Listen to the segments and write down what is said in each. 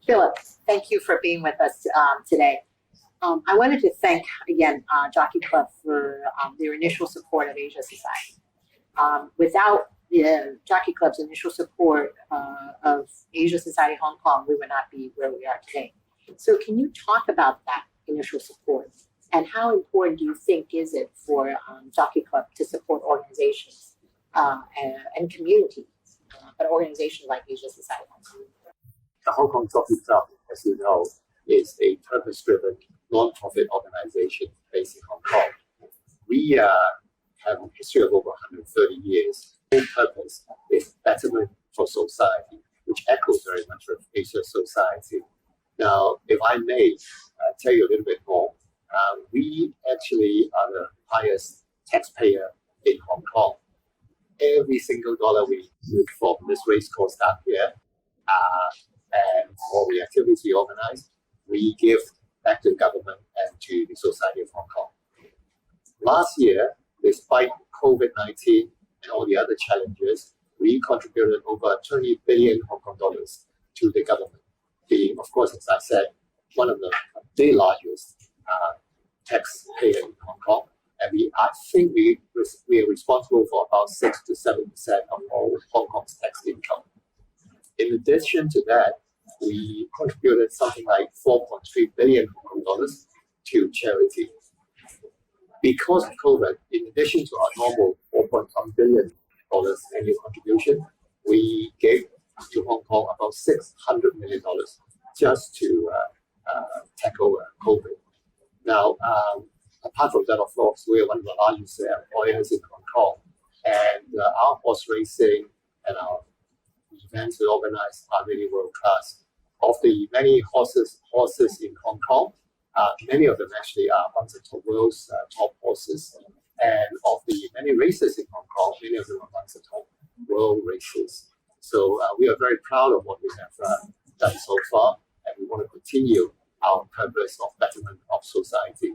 Philip, thank you for being with us today. I wanted to thank again Jockey Club for their initial support of Asia Society. Without the Jockey Club's initial support of Asia Society Hong Kong, we would not be where we are today. So can you talk about that initial support and how important do you think is it for Jockey Club to support organizations and communities, but organizations like Asia Society Hong Kong? The Hong Kong Jockey Club, as you know, is a purpose-driven non-profit organization based in Hong Kong. We have a history of over 130 years. Our purpose is betterment for society, which echoes very much of Asia Society. Now, if I may tell you a little bit more, we actually are the highest taxpayer in Hong Kong. Every single dollar we move from this race course down here, and all the activity organized, we give back to the government and to the Society of Hong Kong. Last year, despite COVID-19 and all the other challenges, we contributed over 20 billion Hong Kong dollars to the government, being, of course, as I said, one of the largest taxpayer in Hong Kong. And I think we are responsible for about 6 to 7% of all Hong Kong's tax income. In addition to that, we contributed something like 4.3 billion Hong Kong dollars to charity. Because of COVID, in addition to our normal $4.1 billion annual contribution, we gave to Hong Kong about $600 million just to tackle COVID. Now, apart from that, of course, we are one of the largest employers in Hong Kong, and our horse racing and our events we organize are really world class. Of the many horses in Hong Kong, many of them actually are amongst the world's top horses. And of the many races in Hong Kong, many of them are amongst the top world races. So we are very proud of what we have done so far, and we want to continue our purpose of betterment of society.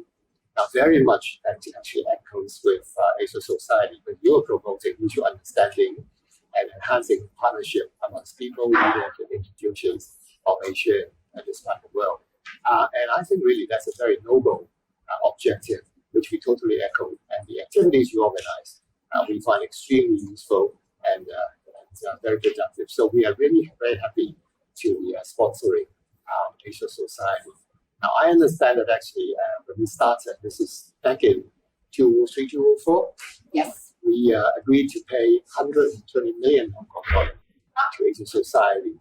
Now, very much actually echoes with Asia Society, but you're promoting mutual understanding and enhancing partnership amongst people, media, and institutions of Asia and this part of the world. And I think really that's a very noble objective, which we totally echo. And the activities you organize, we find extremely useful and very productive. So we are really very happy to be sponsoring Asia Society. Now, I understand that actually when we started, this is back in 2003, 2004. Yes. We agreed to pay 120 million Hong Kong dollars to Asia Society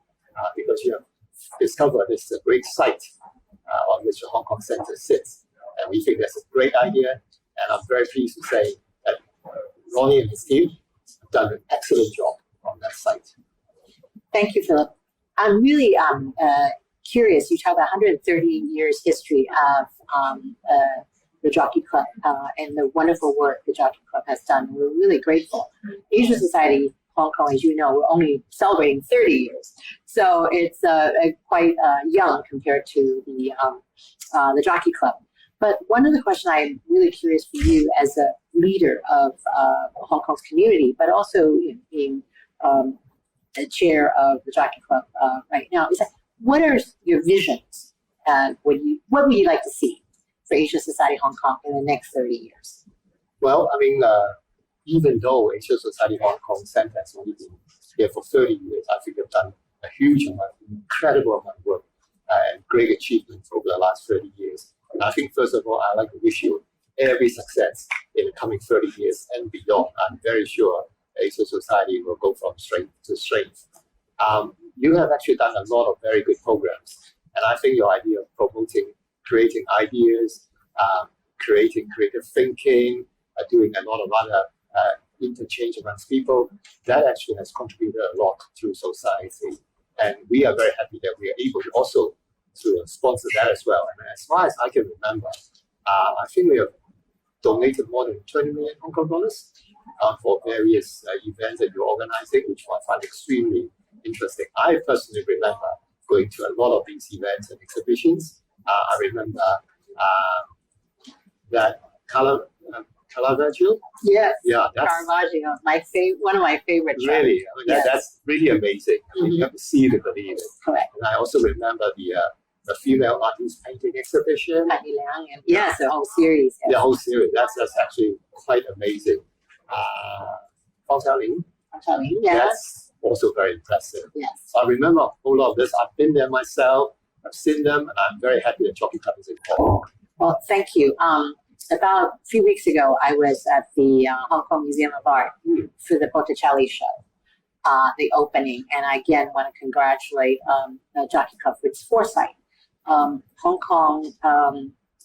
because you have discovered this great site on which the Hong Kong Center sits. And we think that's a great idea. And I'm very pleased to say that Ronnie and his team have done an excellent job on that site. Thank you, Philip. I'm really curious. You talk about 130 years history of the Jockey Club and the wonderful work the Jockey Club has done. We're really grateful. Asia Society Hong Kong, as you know, we're only celebrating 30 years. So it's quite young compared to the Jockey Club. But one of the questions I'm really curious for you as a leader of Hong Kong's community, but also being the chair of the Jockey Club right now, is that what are your visions? What would you like to see for Asia Society Hong Kong in the next 30 years? Well, I mean, even though Asia Society Hong Kong Center has only been here for 30 years, I think they've done a huge amount, incredible amount of work and great achievements over the last 30 years. And I think, first of all, I'd like to wish you every success in the coming 30 years and beyond. I'm very sure Asia Society will go from strength to strength. You have actually done a lot of very good programs. And I think your idea of promoting, creating ideas, creating creative thinking, doing a lot of other interchange amongst people, that actually has contributed a lot to society. And we are very happy that we are able to also to sponsor that as well. And as far as I can remember, I think we have donated more than 20 million Hong Kong dollars for various events that you're organizing, which I find extremely interesting. I personally remember going to a lot of these events and exhibitions. I remember that Caravaggio. Yes, Yeah, that's Caravaggio, one of my favorite. really, I mean, Yes. that's really amazing. I mean, you have to see to believe it. Correct. And I also remember the female artist painting exhibition. Patty Liang and yes, the whole series. Yes. The whole series. That's actually quite amazing. Fang Xiaoling, Yes. that's also very impressive. Yes. So I remember a whole lot of this. I've been there myself. I've seen them, and I'm very happy that Jockey Club is involved. Well, thank you. About a few weeks ago, I was at the Hong Kong Museum of Art for the Botticelli show, the opening, and I again want to congratulate the Jockey Club for its foresight. Hong Kong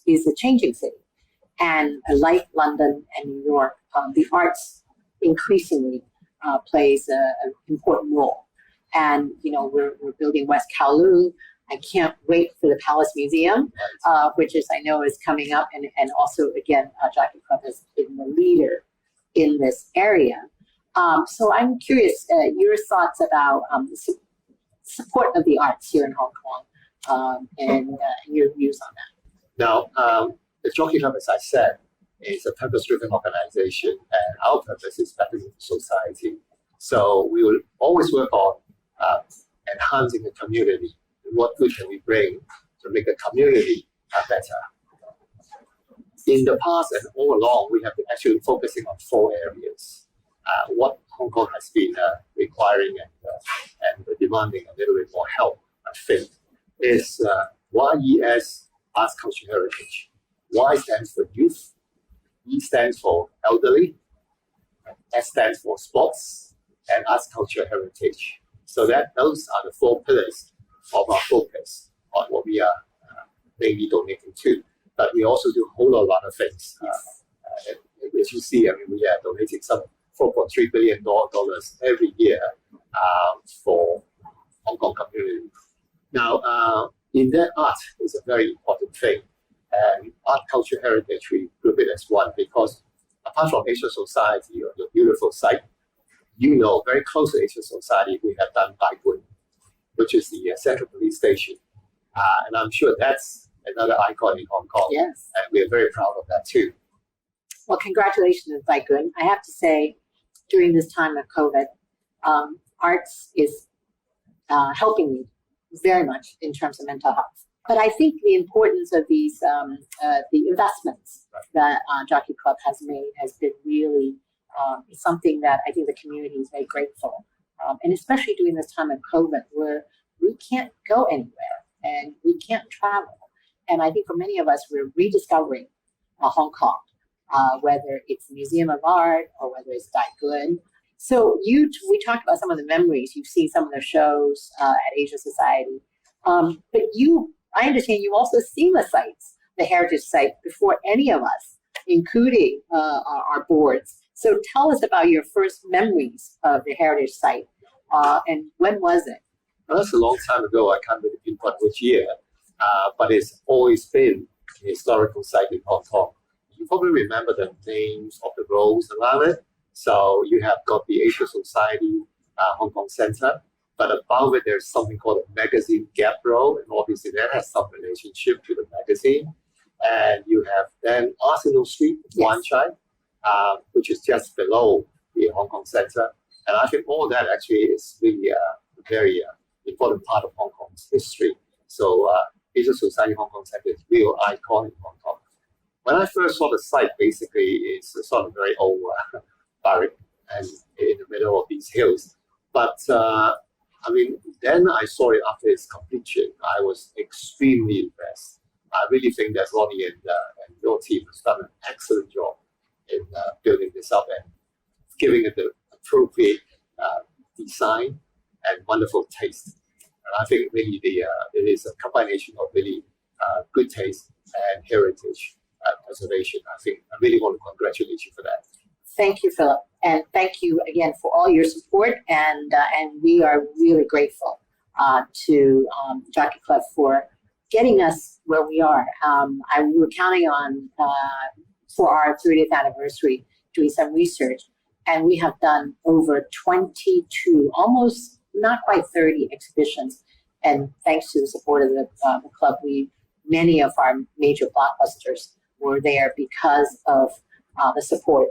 is a changing city, and like London and New York, the arts increasingly plays an important role. And we're building West Kowloon. I can't wait for the Palace Museum, which I know is coming up, and also again, Jockey Club has been the leader in this area. So I'm curious your thoughts about the support of the arts here in Hong Kong, and your views on that. Now, the Jockey Club, as I said, is a purpose-driven organization, and our purpose is bettering society. So we will always work on enhancing the community. What good can we bring to make the community better? In the past and all along, we have been actually focusing on 4 areas. What Hong Kong has been requiring and demanding a little bit more help, I think, is YES, Arts, Culture, Heritage. Y stands for youth, E stands for elderly, S stands for sports, and Arts, Culture, Heritage. So those are the 4 pillars of our focus on what we are mainly donating to. But we also do a whole lot of other things. As you see, I mean, we are donating some $4.3 billion every year for Hong Kong community. Now, in that, art is a very important thing. And art, culture, heritage, we group it as one because apart from Asia Society or the beautiful site, very close to Asia Society, we have done Bai Gun, which is the Central Police Station. And I'm sure that's another icon in Hong Kong. Yes. And we're very proud of that too. Well, congratulations, Bai Gun. I have to say, during this time of COVID, arts is helping me very much in terms of mental health. But I think the importance of these, the investments that Jockey Club has made has been really something that I think the community is very grateful. And especially during this time of COVID, where we can't go anywhere and we can't travel. And I think for many of us, we're rediscovering Hong Kong, whether it's the Museum of Art or whether it's Bai Gun. So we talked about some of the memories. You've seen some of the shows at Asia Society. But I understand you also seen the sites, the heritage site, before any of us, including our boards. So tell us about your first memories of the heritage site, and when was it? Well, that's a long time ago. I can't really pinpoint which year, but it's always been a historical site in Hong Kong. You probably remember the names of the roads around it. So you have got the Asia Society Hong Kong Center, but above it there's something called a magazine gap road, and obviously that has some relationship to the magazine. And you have then Arsenal Street, Wan Chai, which is just below the Hong Kong Center. And I think all that actually is really a very important part of Hong Kong's history. So Asia Society Hong Kong Center is a real icon in Hong Kong. When I first saw the site, basically it's a sort of very old barrack and in the middle of these hills. But then I saw it after its completion. I was extremely impressed. I really think that Ronnie and your team has done an excellent job in building this up and giving it the appropriate design and wonderful taste. And I think really it is a combination of really good taste and heritage preservation. I really want to congratulate you for that. Thank you, Philip, and thank you again for all your support. And we are really grateful to Jockey Club for getting us where we are. We were counting on for our 30th anniversary doing some research, and we have done over 22, almost not quite 30 exhibitions. And thanks to the support of the club, many of our major blockbusters were there because of the support.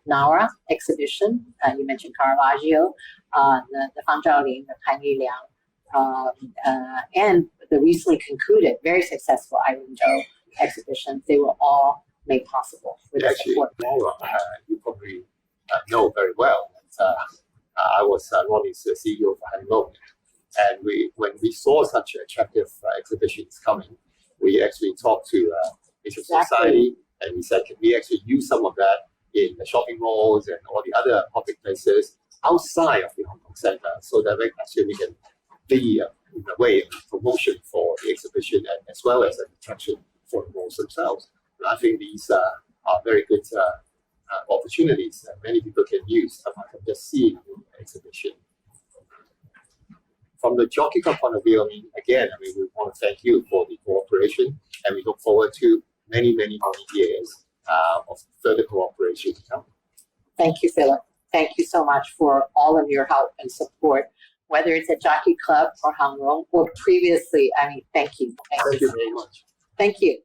Nara exhibition, you mentioned Caravaggio, the Fang Zhaoling, the Pan Liang, and the recently concluded, very successful Irene Zhou exhibitions. They were all made possible with the Actually, support. Laura, you probably know very well that I was Ronnie's CEO for Mong, and when we saw such attractive exhibitions coming, we actually talked to Asia Society, and we said, can we actually use some of that in the shopping malls and all the other public places outside of the Hong Kong Centre, so that we can be, in a way, a promotion for the exhibition and as well as an attraction for the malls themselves. And I think these are very good opportunities that many people can use apart from just seeing the exhibition. From the Jockey Club point of view, we want to thank you for the cooperation, and we look forward to many, many more years of further cooperation to come. Thank you, Philip. Thank you so much for all of your help and support, whether it's at Jockey Club or Hang Lung or previously. Thank you. Thank you very much. Thank you.